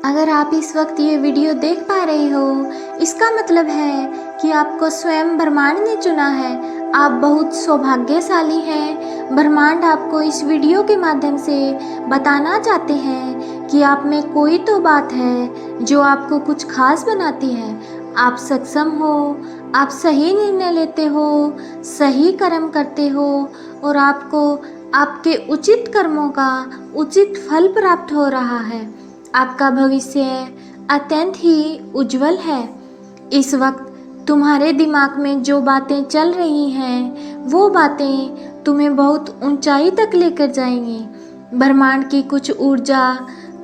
अगर आप इस वक्त ये वीडियो देख पा रहे हो, इसका मतलब है कि आपको स्वयं ब्रह्मांड ने चुना है। आप बहुत सौभाग्यशाली हैं। ब्रह्मांड आपको इस वीडियो के माध्यम से बताना चाहते हैं कि आप में कोई तो बात है जो आपको कुछ खास बनाती है। आप सक्षम हो, आप सही निर्णय लेते हो, सही कर्म करते हो और आपको आपके उचित कर्मों का उचित फल प्राप्त हो रहा है। आपका भविष्य अत्यंत ही उज्जवल है। इस वक्त तुम्हारे दिमाग में जो बातें चल रही हैं वो बातें तुम्हें बहुत ऊंचाई तक लेकर जाएंगी। ब्रह्मांड की कुछ ऊर्जा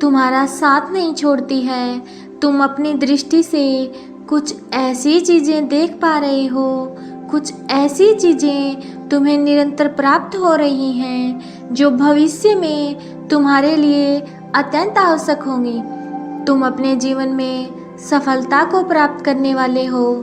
तुम्हारा साथ नहीं छोड़ती है। तुम अपनी दृष्टि से कुछ ऐसी चीज़ें देख पा रहे हो, कुछ ऐसी चीज़ें तुम्हें निरंतर प्राप्त हो रही हैं जो भविष्य में तुम्हारे लिए अत्यंत आवश्यक होंगी। तुम अपने जीवन में सफलता को प्राप्त करने वाले हो।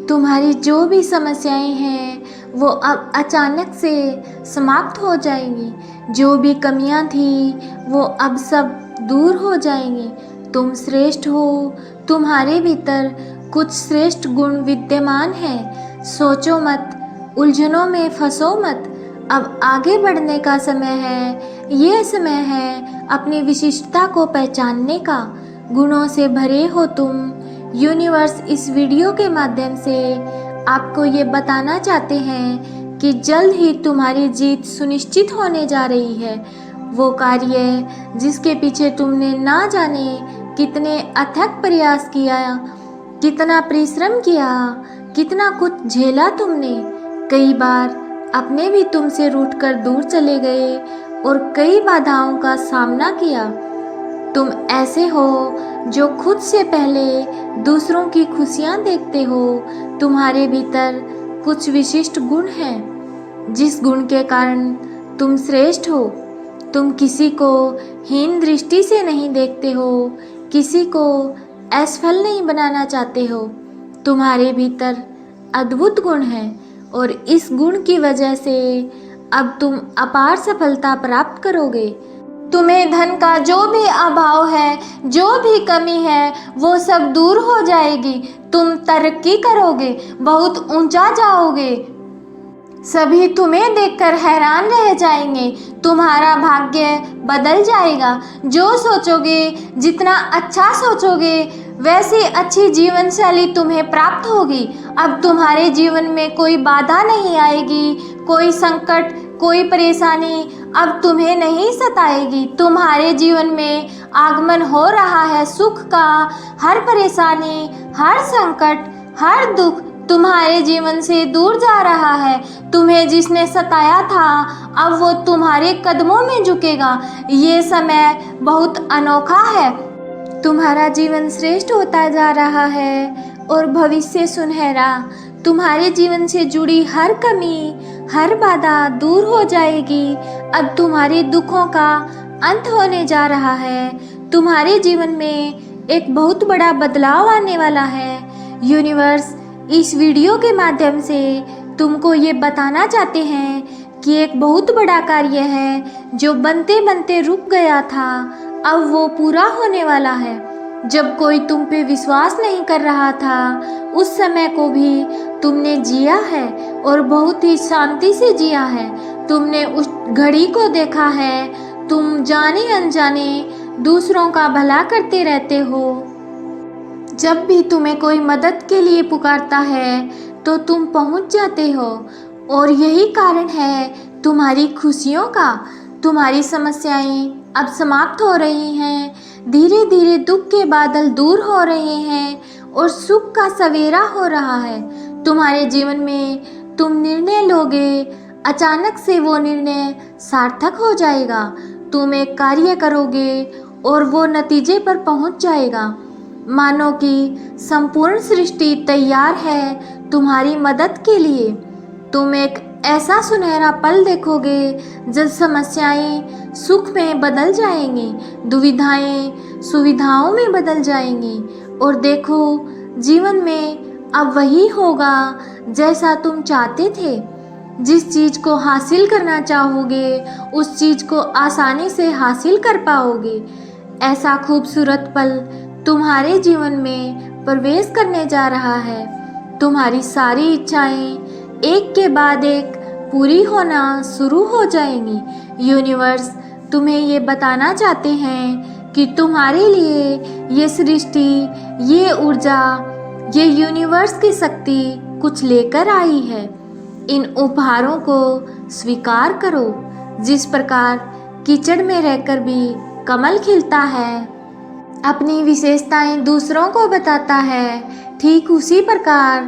तुम्हारी जो भी समस्याएं हैं वो अब अचानक से समाप्त हो जाएंगी। जो भी कमियां थी वो अब सब दूर हो जाएंगी। तुम श्रेष्ठ हो। तुम्हारे भीतर कुछ श्रेष्ठ गुण विद्यमान हैं। सोचो मत, उलझनों में फंसो मत। अब आगे बढ़ने का समय है। ये समय है अपनी विशिष्टता को पहचानने का। गुणों से भरे हो तुम। यूनिवर्स इस वीडियो के माध्यम से आपको ये बताना चाहते हैं कि जल्द ही तुम्हारी जीत सुनिश्चित होने जा रही है। वो कार्य जिसके पीछे तुमने ना जाने कितने अथक प्रयास किया, कितना परिश्रम किया, कितना कुछ झेला तुमने। कई बार अपने भी तुमसे रूठकर दूर चले गए और कई बाधाओं का सामना किया। तुम ऐसे हो जो खुद से पहले दूसरों की खुशियां देखते हो। तुम्हारे भीतर कुछ विशिष्ट गुण हैं जिस गुण के कारण तुम श्रेष्ठ हो। तुम किसी को हीन दृष्टि से नहीं देखते हो, किसी को असफल नहीं बनाना चाहते हो। तुम्हारे भीतर अद्भुत गुण है और इस गुण की वजह से अब तुम अपार सफलता प्राप्त करोगे। तुम्हें धन का जो भी अभाव है, जो भी कमी है, वो सब दूर हो जाएगी। तुम तरक्की करोगे, बहुत ऊंचा जाओगे। सभी तुम्हें देखकर हैरान रह जाएंगे। तुम्हारा भाग्य बदल जाएगा। जो सोचोगे, जितना अच्छा सोचोगे, वैसी अच्छी जीवन शैली तुम्हें प्राप्त होगी। अब तुम्हारे जीवन में कोई बाधा नहीं आएगी, कोई संकट, कोई परेशानी अब तुम्हें नहीं सताएगी। तुम्हारे जीवन में आगमन हो रहा है सुख का। हर परेशानी, हर संकट, हर दुख तुम्हारे जीवन से दूर जा रहा है। तुम्हें जिसने सताया था अब वो तुम्हारे कदमों में झुकेगा। ये समय बहुत अनोखा है। तुम्हारा जीवन श्रेष्ठ होता जा रहा है और भविष्य सुनहरा। तुम्हारे जीवन से जुड़ी हर कमी, हर बाधा दूर हो जाएगी। अब तुम्हारे दुखों का अंत होने जा रहा है। तुम्हारे जीवन में एक बहुत बड़ा बदलाव आने वाला है। यूनिवर्स इस वीडियो के माध्यम से तुमको ये बताना चाहते हैं कि एक बहुत बड़ा कार्य है जो बनते बनते रुक गया था, अब वो पूरा होने वाला है। जब कोई तुम पे विश्वास नहीं कर रहा था उस समय को भी तुमने जिया है और बहुत ही शांति से जिया है। तुमने उस घड़ी को देखा है। तुम जाने अनजाने दूसरों का भला करते रहते हो। जब भी तुम्हें कोई मदद के लिए पुकारता है तो तुम पहुंच जाते हो और यही कारण है तुम्हारी खुशियों का। तुम्हारी समस्याएं अब समाप्त हो रही हैं। धीरे धीरे दुख के बादल दूर हो रहे हैं और सुख का सवेरा हो रहा है। तुम्हारे जीवन में तुम निर्णय लोगे, अचानक से वो निर्णय सार्थक हो जाएगा। तुम एक कार्य करोगे और वो नतीजे पर पहुंच जाएगा। मानो कि संपूर्ण सृष्टि तैयार है तुम्हारी मदद के लिए। तुम एक ऐसा सुनहरा पल देखोगे जब समस्याएं सुख में बदल जाएंगी, दुविधाएं सुविधाओं में बदल जाएंगी। और देखो, जीवन में अब वही होगा जैसा तुम चाहते थे। जिस चीज़ को हासिल करना चाहोगे उस चीज़ को आसानी से हासिल कर पाओगे। ऐसा खूबसूरत पल तुम्हारे जीवन में प्रवेश करने जा रहा है। तुम्हारी सारी इच्छाएं एक के बाद एक पूरी होना शुरू हो जाएंगी। यूनिवर्स तुम्हें ये बताना चाहते हैं कि तुम्हारे लिए ये सृष्टि, ये ऊर्जा, ये यूनिवर्स की शक्ति कुछ लेकर आई है। इन उपहारों को स्वीकार करो। जिस प्रकार कीचड़ में रहकर भी कमल खिलता है, अपनी विशेषताएं दूसरों को बताता है, ठीक उसी प्रकार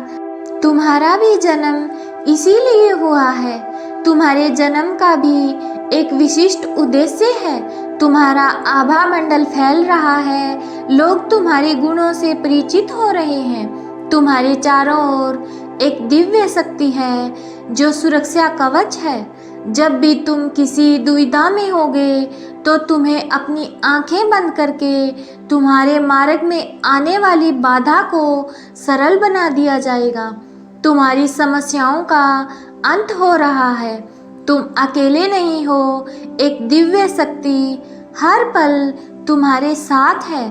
तुम्हारा भी जन्म इसीलिए हुआ है। तुम्हारे जन्म का भी एक विशिष्ट उद्देश्य है। तुम्हारा आभा मंडल फैल रहा है, लोग तुम्हारे गुणों से परिचित हो रहे हैं। तुम्हारे चारों ओर एक दिव्य शक्ति है जो सुरक्षा कवच है। जब भी तुम किसी दुविधा में होगे तो तुम्हें अपनी आंखें बंद करके तुम्हारे मार्ग में आने वाली बाधा को सरल बना दिया जाएगा। तुम्हारी समस्याओं का अंत हो रहा है। तुम अकेले नहीं हो, एक दिव्य शक्ति हर पल तुम्हारे साथ है।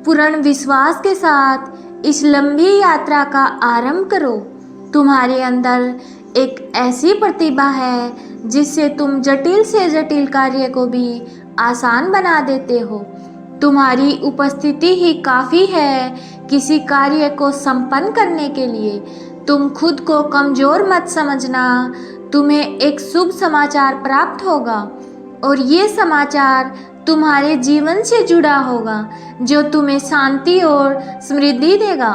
पूर्ण विश्वास के साथ इस लंबी यात्रा का आरंभ करो। तुम्हारे अंदर एक ऐसी प्रतिभा है जिससे तुम जटिल से जटिल कार्य को भी आसान बना देते हो। तुम्हारी उपस्थिति ही काफ़ी है किसी कार्य को संपन्न करने के लिए। तुम खुद को कमज़ोर मत समझना। तुम्हें एक शुभ समाचार प्राप्त होगा और ये समाचार तुम्हारे जीवन से जुड़ा होगा जो तुम्हें शांति और समृद्धि देगा।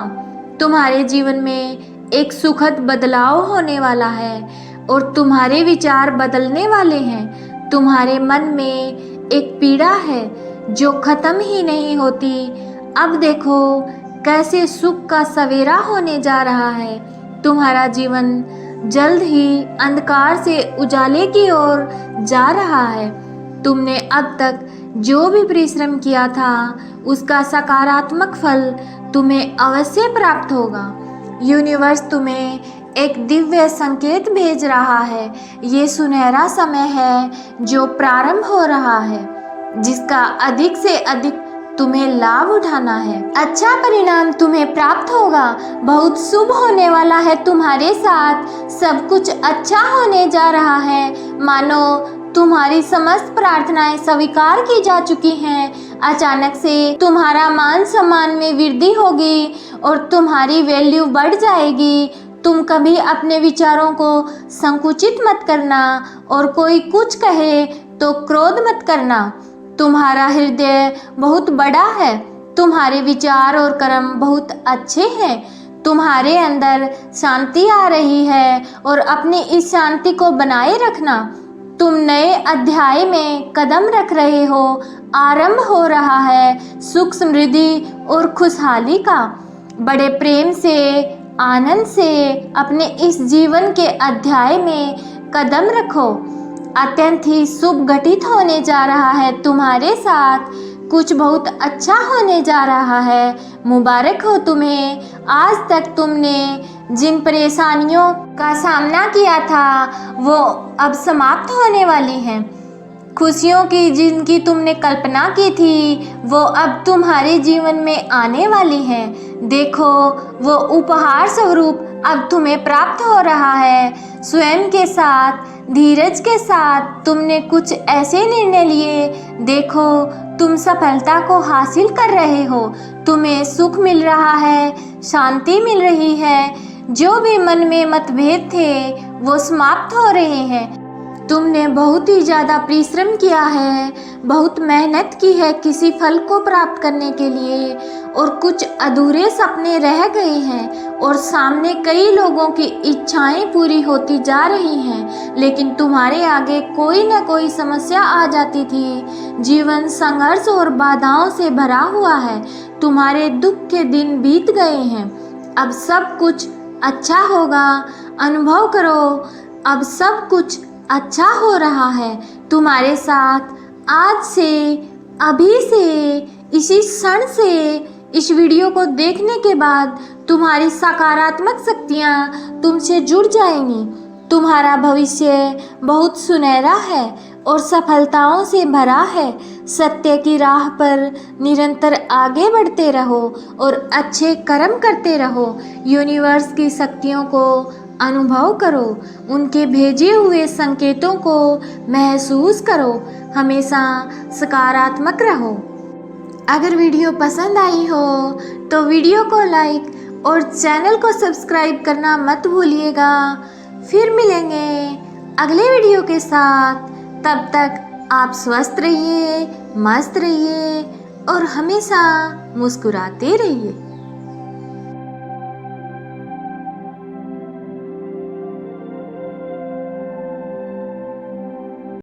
तुम्हारे जीवन में एक सुखद बदलाव होने वाला है और तुम्हारे विचार बदलने वाले हैं। तुम्हारे मन में एक पीड़ा है जो खत्म ही नहीं होती। अब देखो कैसे सुख का सवेरा होने जा रहा है। तुम्हारा जीवन जल्द ही अंधकार से उजाले की ओर जा रहा है। तुमने अब तक जो भी परिश्रम किया था उसका सकारात्मक फल तुम्हें अवश्य प्राप्त होगा। यूनिवर्स तुम्हें एक दिव्य संकेत भेज रहा है। ये सुनहरा समय है जो प्रारंभ हो रहा है, जिसका अधिक से अधिक तुम्हें लाभ उठाना है। अच्छा परिणाम तुम्हें प्राप्त होगा। बहुत शुभ होने वाला है तुम्हारे साथ। सब कुछ अच्छा होने जा रहा है। मानो तुम्हारी समस्त प्रार्थनाएं स्वीकार की जा चुकी हैं। अचानक से तुम्हारा मान सम्मान में वृद्धि होगी और तुम्हारी वैल्यू बढ़ जाएगी। तुम कभी अपने विचारों को संकुचित मत करना और कोई कुछ कहे तो क्रोध मत करना। तुम्हारा हृदय बहुत बड़ा है। तुम्हारे विचार और कर्म बहुत अच्छे हैं। तुम्हारे अंदर शांति आ रही है और अपनी इस शांति को बनाए रखना। तुम नए अध्याय में कदम रख रहे हो। आरंभ हो रहा है सुख, समृद्धि और खुशहाली का। बड़े प्रेम से, आनंद से अपने इस जीवन के अध्याय में कदम रखो। अत्यंत ही शुभ घटित होने जा रहा है तुम्हारे साथ। कुछ बहुत अच्छा होने जा रहा है। मुबारक हो तुम्हें। आज तक तुमने जिन परेशानियों का सामना किया था वो अब समाप्त होने वाली हैं। खुशियों की जिनकी तुमने कल्पना की थी वो अब तुम्हारे जीवन में आने वाली हैं। देखो वो उपहार स्वरूप अब तुम्हें प्राप्त हो रहा है। स्वयं के साथ, धीरज के साथ तुमने कुछ ऐसे निर्णय लिए। देखो तुम सफलता को हासिल कर रहे हो। तुम्हें सुख मिल रहा है, शांति मिल रही है। जो भी मन में मतभेद थे वो समाप्त हो रहे हैं। तुमने बहुत ही ज़्यादा परिश्रम किया है, बहुत मेहनत की है किसी फल को प्राप्त करने के लिए, और कुछ अधूरे सपने रह गए हैं और सामने कई लोगों की इच्छाएं पूरी होती जा रही हैं, लेकिन तुम्हारे आगे कोई ना कोई समस्या आ जाती थी। जीवन संघर्ष और बाधाओं से भरा हुआ है। तुम्हारे दुख के दिन बीत गए हैं। अब सब कुछ अच्छा होगा। अनुभव करो, अब सब कुछ अच्छा हो रहा है तुम्हारे साथ। आज से, अभी से, इसी क्षण से, इस वीडियो को देखने के बाद तुम्हारी सकारात्मक शक्तियाँ तुमसे जुड़ जाएंगी। तुम्हारा भविष्य बहुत सुनहरा है और सफलताओं से भरा है। सत्य की राह पर निरंतर आगे बढ़ते रहो और अच्छे कर्म करते रहो। यूनिवर्स की शक्तियों को अनुभव करो, उनके भेजे हुए संकेतों को महसूस करो, हमेशा सकारात्मक रहो। अगर वीडियो पसंद आई हो तो वीडियो को लाइक और चैनल को सब्सक्राइब करना मत भूलिएगा। फिर मिलेंगे अगले वीडियो के साथ। तब तक आप स्वस्थ रहिए, मस्त रहिए और हमेशा मुस्कुराते रहिए।